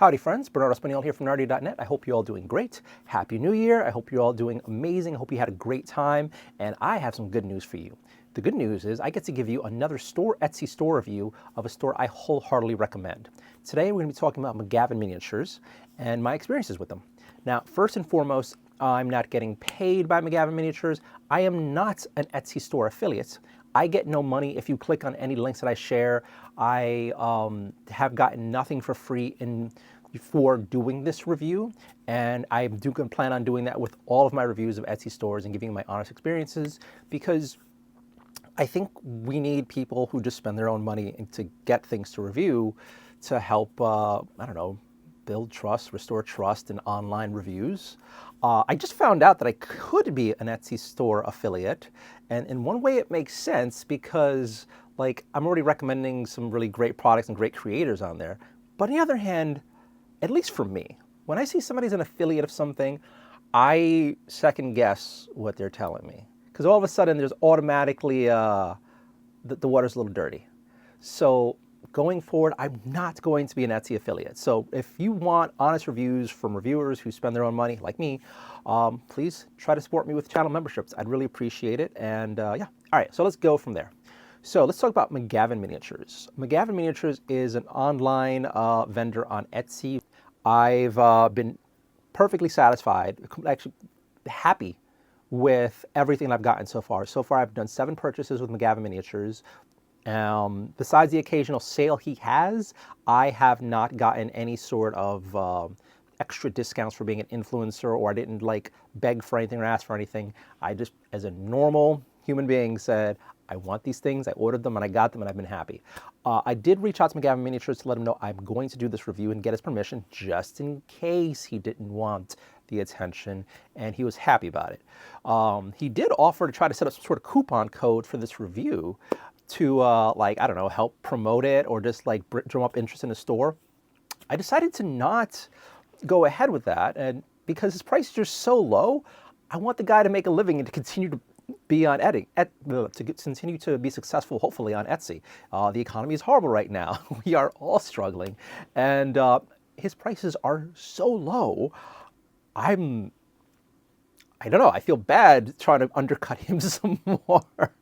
Howdy friends, Bernardo Spaniel here from Nardi.net. I hope you're all doing great. Happy New Year. I hope you're all doing amazing. I hope you had a great time. And I have some good news for you. The good news is I get to give you another Etsy store review of a store I wholeheartedly recommend. Today we're going to be talking about McGavinMiniatures and my experiences with them. Now, first and foremost, I'm not getting paid by McGavinMiniatures. I am not an Etsy store affiliate. I get no money if you click on any links that I share. I have gotten nothing for free for doing this review, and I do plan on doing that with all of my reviews of Etsy stores and giving you my honest experiences, because I think we need people who just spend their own money to get things to review to help, I don't know, build trust, restore trust in online reviews. I just found out that I could be an Etsy store affiliate, and in one way it makes sense because, like, I'm already recommending some really great products and great creators on there. But on the other hand, at least for me, when I see somebody's an affiliate of something, I second guess what they're telling me, because all of a sudden there's automatically the water's a little dirty. So going forward, I'm not going to be an Etsy affiliate. So if you want honest reviews from reviewers who spend their own money, like me, please try to support me with channel memberships. I'd really appreciate it. And yeah, all right, so let's go from there. So let's talk about McGavinMiniatures. McGavinMiniatures is an online vendor on Etsy. I've been perfectly satisfied, actually happy with everything I've gotten so far. So far, I've done 7 purchases with McGavinMiniatures. Besides the occasional sale he has, I have not gotten any sort of extra discounts for being an influencer, or I didn't like beg for anything or ask for anything. I just, as a normal human being, said, I want these things, I ordered them, and I got them, and I've been happy. I did reach out to McGavinMiniatures to let him know I'm going to do this review and get his permission, just in case he didn't want the attention, and he was happy about it. He did offer to try to set up some sort of coupon code for this review to, like, I don't know, help promote it or just like drum up interest in the store. I decided to not go ahead with that, and because his prices are so low, I want the guy to make a living and to continue to be on to continue to be successful, hopefully, on Etsy. The economy is horrible right now. We are all struggling, and his prices are so low. I don't know, I feel bad trying to undercut him some more.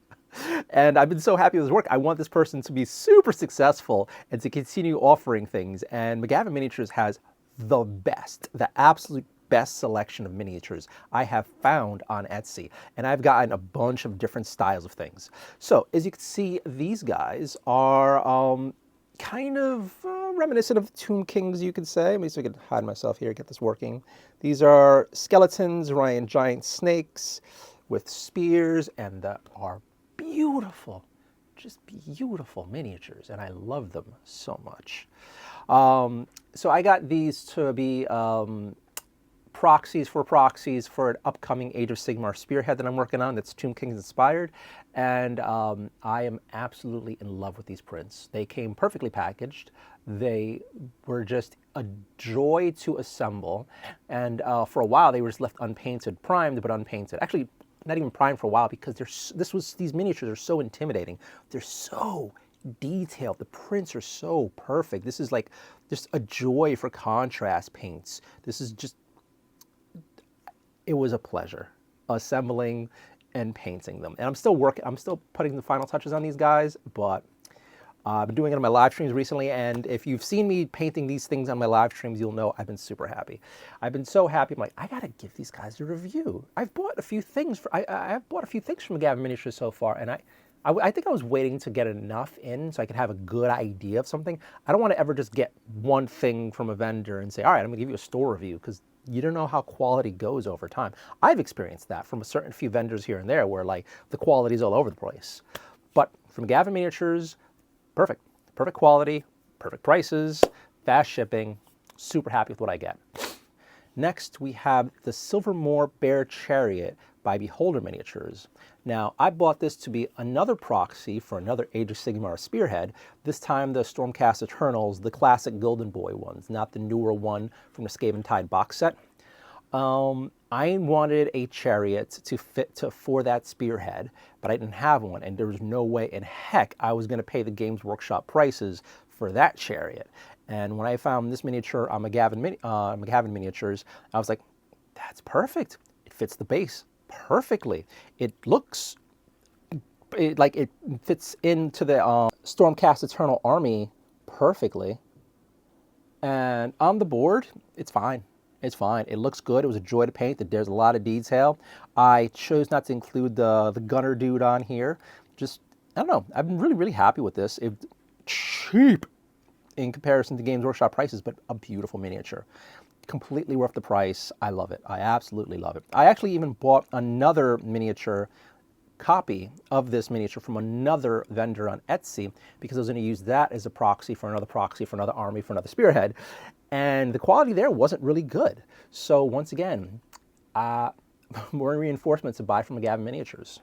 And I've been so happy with his work. I want this person to be super successful and to continue offering things. And McGavinMiniatures has the absolute best selection of miniatures I have found on Etsy. And I've gotten a bunch of different styles of things. So as you can see, these guys are kind of reminiscent of the Tomb Kings, you could say. Let me see if I can hide myself here, get this working. These are skeletons, giant snakes with spears, and that are beautiful, just beautiful miniatures, and I love them so much. So I got these to be proxies for an upcoming Age of Sigmar spearhead that I'm working on that's Tomb Kings inspired, and I am absolutely in love with these prints. They came perfectly packaged. They were just a joy to assemble, and for a while they were just left unpainted, primed but unpainted. Actually, not even primed for a while, because these miniatures are so intimidating. They're so detailed. The prints are so perfect. This is like just a joy for contrast paints. This is just, it was a pleasure assembling and painting them. And I'm still putting the final touches on these guys, but I've been doing it on my live streams recently, and if you've seen me painting these things on my live streams, you'll know I've been super happy. I've been so happy. I'm like, I gotta give these guys a review. I've bought a few things. I've bought a few things from McGavinMiniatures so far, and I think I was waiting to get enough in so I could have a good idea of something. I don't want to ever just get one thing from a vendor and say, all right, I'm gonna give you a store review, because you don't know how quality goes over time. I've experienced that from a certain few vendors here and there where, like, the quality's all over the place. But from McGavinMiniatures, perfect quality, perfect prices, fast shipping, super happy with what I get. Next, we have the Silvermoor Bear Chariot by Beholder Miniatures. Now, I bought this to be another proxy for another Age of Sigmar spearhead, this time the Stormcast Eternals, the classic Golden Boy ones, not the newer one from the Skaven Tide box set. I wanted a chariot to fit for that spearhead, but I didn't have one, and there was no way in heck I was going to pay the Games Workshop prices for that chariot. And when I found this miniature on McGavin Miniatures, I was like, that's perfect. It fits the base perfectly. It looks like it fits into the Stormcast Eternal Army perfectly. And on the board, it's fine. It's fine. It looks good. It was a joy to paint. There's a lot of detail. I chose not to include the gunner dude on here. Just, I don't know. I've been really, really happy with this. It's cheap in comparison to Games Workshop prices, but a beautiful miniature. Completely worth the price. I love it. I absolutely love it. I actually even bought another miniature copy of this miniature from another vendor on Etsy because I was going to use that as a proxy for another army, for another spearhead. And the quality there wasn't really good. So once again, more reinforcements to buy from McGavin Miniatures.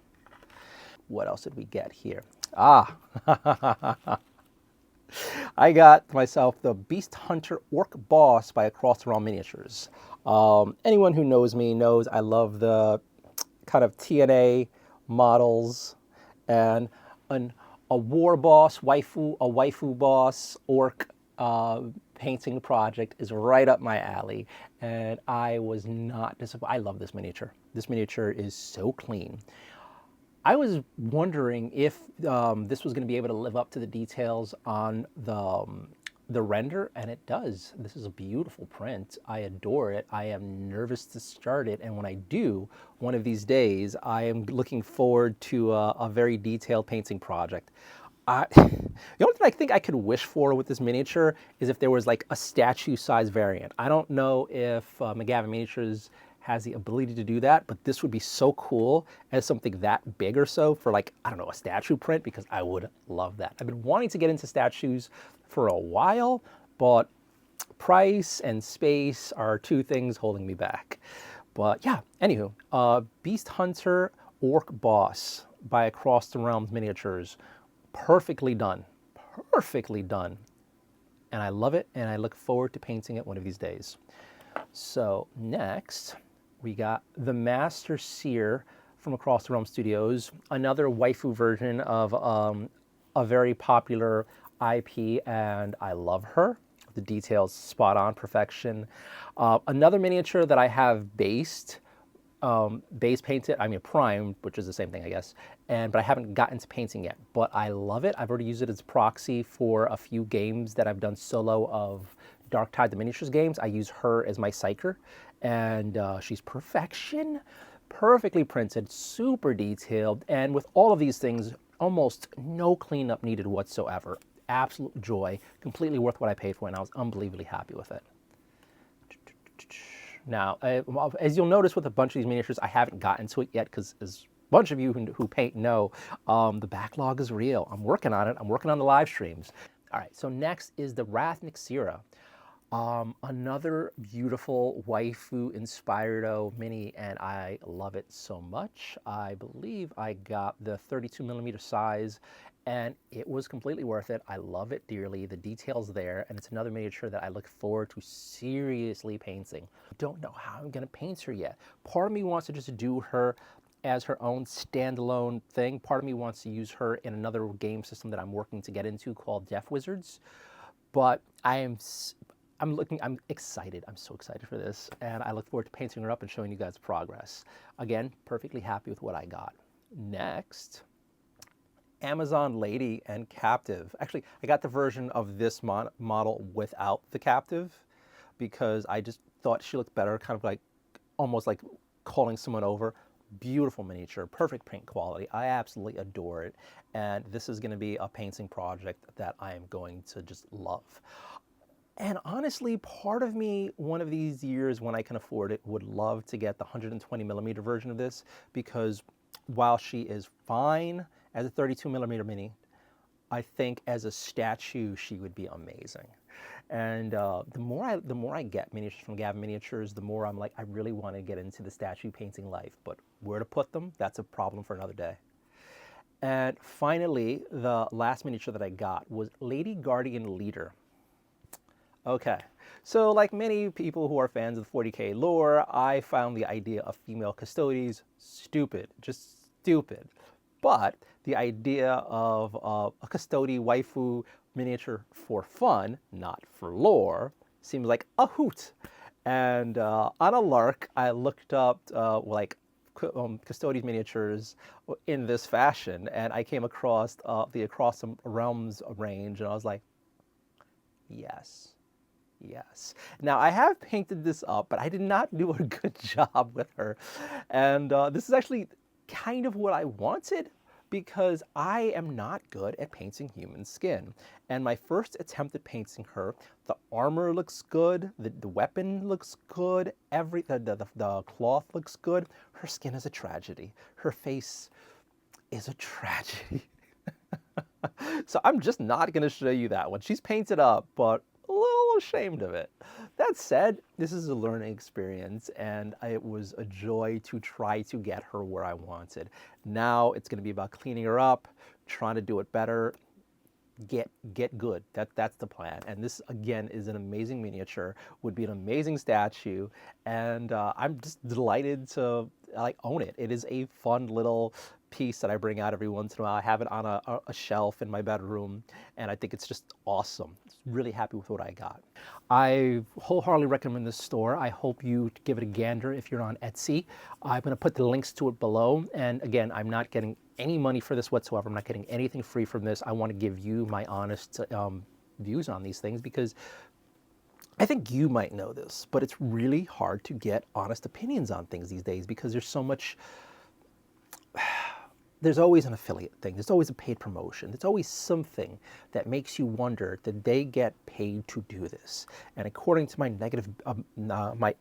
What else did we get here? I got myself the Beast Hunter Orc Boss by Across the Realm Miniatures. Anyone who knows me knows I love the kind of TNA models, and a war boss, a waifu boss, orc painting project is right up my alley, and I was not disappointed. I love this miniature. This miniature is so clean. I was wondering if this was going to be able to live up to the details on the render, and it does. This is a beautiful print. I adore it. I am nervous to start it, and when I do, one of these days, I am looking forward to a very detailed painting project. The only thing I think I could wish for with this miniature is if there was like a statue-size variant. I don't know if McGavin Miniatures has the ability to do that, but this would be so cool as something that big or so for, like, I don't know, a statue print, because I would love that. I've been wanting to get into statues for a while, but price and space are two things holding me back. But yeah, anywho, Beast Hunter Orc Boss by Across the Realms Miniatures. Perfectly done. Perfectly done. And I love it, and I look forward to painting it one of these days. So next, we got the Master Seer from Across the Realm Studios, another waifu version of a very popular IP, and I love her. The details spot on, perfection. Another miniature that I have base painted, I mean primed, which is the same thing, I guess, but I haven't gotten to painting yet. But I love it. I've already used it as proxy for a few games that I've done solo of Darktide the Miniatures games. I use her as my psyker, and she's perfection. Perfectly printed, super detailed, and with all of these things, almost no cleanup needed whatsoever. Absolute joy, completely worth what I paid for, and I was unbelievably happy with it. Now, as you'll notice with a bunch of these miniatures, I haven't gotten to it yet because, as a bunch of you who paint know, the backlog is real. I'm working on it. I'm working on the live streams. All right, so next is the Rathnik Sira. Another beautiful waifu-inspired mini, and I love it so much. I believe I got the 32mm size, and it was completely worth it. I love it dearly. The detail's there, and it's another miniature that I look forward to seriously painting. I don't know how I'm going to paint her yet. Part of me wants to just do her as her own standalone thing. Part of me wants to use her in another game system that I'm working to get into called Death Wizards. But I'm excited. I'm so excited for this, and I look forward to painting her up and showing you guys progress. Again, perfectly happy with what I got. Next, Amazon Lady and Captive. Actually, I got the version of this model without the Captive because I just thought she looked better, kind of like almost like calling someone over. Beautiful miniature, perfect paint quality. I absolutely adore it, and this is going to be a painting project that I am going to just love. And honestly, part of me, one of these years when I can afford it, would love to get the 120mm version of this, because while she is fine as a 32mm mini, I think as a statue she would be amazing. And the more I get miniatures from McGavin Miniatures, the more I'm like, I really want to get into the statue painting life. But where to put them, that's a problem for another day. And finally, the last miniature that I got was Lady Guardian Leader. Okay, so like many people who are fans of the 40K lore, I found the idea of female custodies stupid, just stupid. But the idea of a custody waifu miniature for fun, not for lore, seems like a hoot. And on a lark, I looked up like Custodes miniatures in this fashion, and I came across the Across the Realms range, and I was like, yes. Yes. Now, I have painted this up, but I did not do a good job with her. And this is actually kind of what I wanted, because I am not good at painting human skin. And my first attempt at painting her, the armor looks good, the weapon looks good, the cloth looks good. Her skin is a tragedy. Her face is a tragedy. So I'm just not going to show you that one. She's painted up, but a little ashamed of it. That said, this is a learning experience, and it was a joy to try to get her where I wanted. Now it's going to be about cleaning her up, trying to do it better, get good. That's the plan. And this, again, is an amazing miniature, would be an amazing statue, and I'm just delighted to like own it. It is a fun little piece that I bring out every once in a while. I have it on a shelf in my bedroom, and I think it's just awesome. Really happy with what I got. I wholeheartedly recommend this store. I hope you give it a gander if you're on Etsy. I'm going to put the links to it below, and again, I'm not getting any money for this whatsoever. I'm not getting anything free from this. I want to give you my honest views on these things, because I think you might know this, but it's really hard to get honest opinions on things these days, because there's so much, there's always an affiliate thing. There's always a paid promotion. There's always something that makes you wonder, did they get paid to do this? And according to my negative, my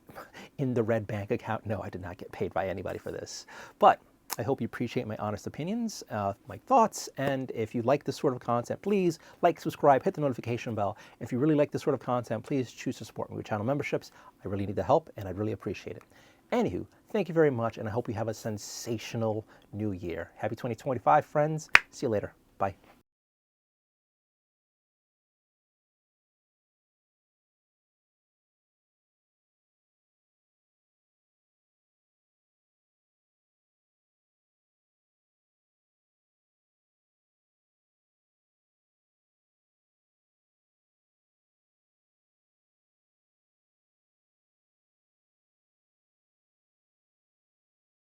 in the red bank account, no, I did not get paid by anybody for this. But I hope you appreciate my honest opinions, my thoughts, and if you like this sort of content, please like, subscribe, hit the notification bell. If you really like this sort of content, please choose to support me with channel memberships. I really need the help, and I'd really appreciate it. Anywho, thank you very much, and I hope you have a sensational new year. Happy 2025, friends. See you later. Bye.